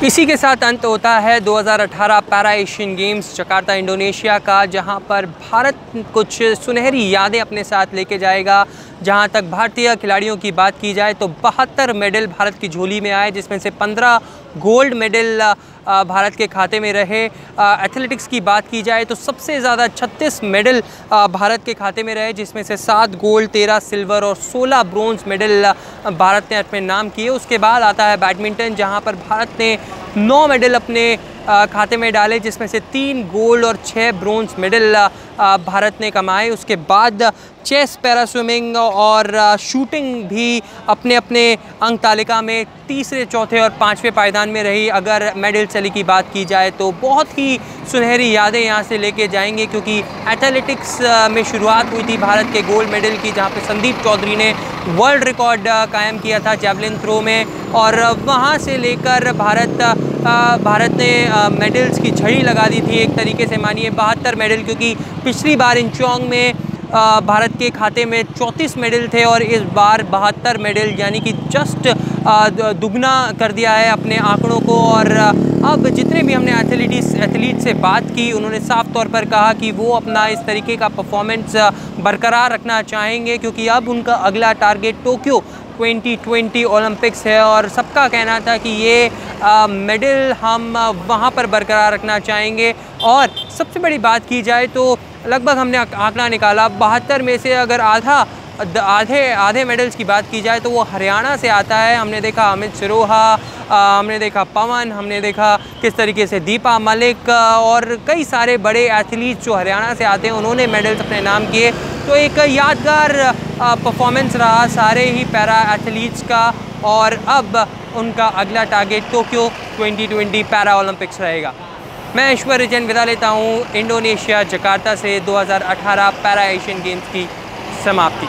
इसी के साथ अंत होता है 2018 para Asian games Jakarta Indonesia का, जहां पर भारत कुछ सुनहरी यादें अपने साथ लेके जाएगा। जहां तक भारतीय खिलाड़ियों की बात की जाए तो 72 मेडल भारत की झोली में आए, जिसमें से 15 गोल्ड मेडल भारत के खाते में रहे। एथलेटिक्स की बात की जाए तो सबसे ज़्यादा 36 मेडल भारत के खाते में रहे, जिसमें से 7 गोल्ड, 13 सिल्वर और 16 ब्रोंज़ मेडल भारत ने अपने नाम किए। उसके बाद आता है बैडमिंटन, जहां पर भारत ने 9 मेडल अपने खाते में डाले, जिसमें से 3 गोल्ड और 6 ब्रोंज़ मेडल भारत ने कमाए। उसके बाद चेस, पैरा स्विमिंग और शूटिंग भी अपने अपने अंक तालिका में तीसरे, चौथे और 5वें पायदान में रही। अगर मेडल टैली की बात की जाए तो बहुत ही सुनहरी यादें यहाँ से लेके जाएंगे, क्योंकि एथलेटिक्स में शुरुआत हुई थी भारत के गोल्ड मेडल की, जहाँ पे संदीप चौधरी ने वर्ल्ड रिकॉर्ड कायम किया था जैवलिन थ्रो में, और वहाँ से लेकर भारत ने मेडल्स की झड़ी लगा दी थी एक तरीके से, मानिए 72 मेडल, क्योंकि पिछली बार इंचोंग में भारत के खाते में 34 मेडल थे और इस बार 72 मेडल, यानी कि जस्ट दुगना कर दिया है अपने आंकड़ों को। और अब जितने भी हमने एथलीट से बात की, उन्होंने साफ तौर पर कहा कि वो अपना इस तरीके का परफॉर्मेंस बरकरार रखना चाहेंगे, क्योंकि अब उनका अगला टारगेट टोक्यो 2020 ओलंपिक्स है। और सबका कहना था कि ये मेडल हम वहाँ पर बरकरार रखना चाहेंगे। और सबसे बड़ी बात की जाए तो लगभग हमने आंकड़ा निकाला, 72 में से अगर आधे मेडल्स की बात की जाए तो वो हरियाणा से आता है। हमने देखा अमित सिरोहा, हमने देखा पवन, हमने देखा किस तरीके से दीपा मलिक और कई सारे बड़े एथलीट जो हरियाणा से आते हैं, उन्होंने मेडल्स अपने नाम किए। तो एक यादगार परफॉर्मेंस रहा सारे ही पैरा एथलीट्स का, और अब उनका अगला टारगेट टोक्यो 2020 पैरा ओलंपिक्स रहेगा। मैं ऐश्वर्य जैन विदा लेता हूँ इंडोनेशिया जकार्ता से 2018 पैरा एशियन गेम्स की समाप्ति।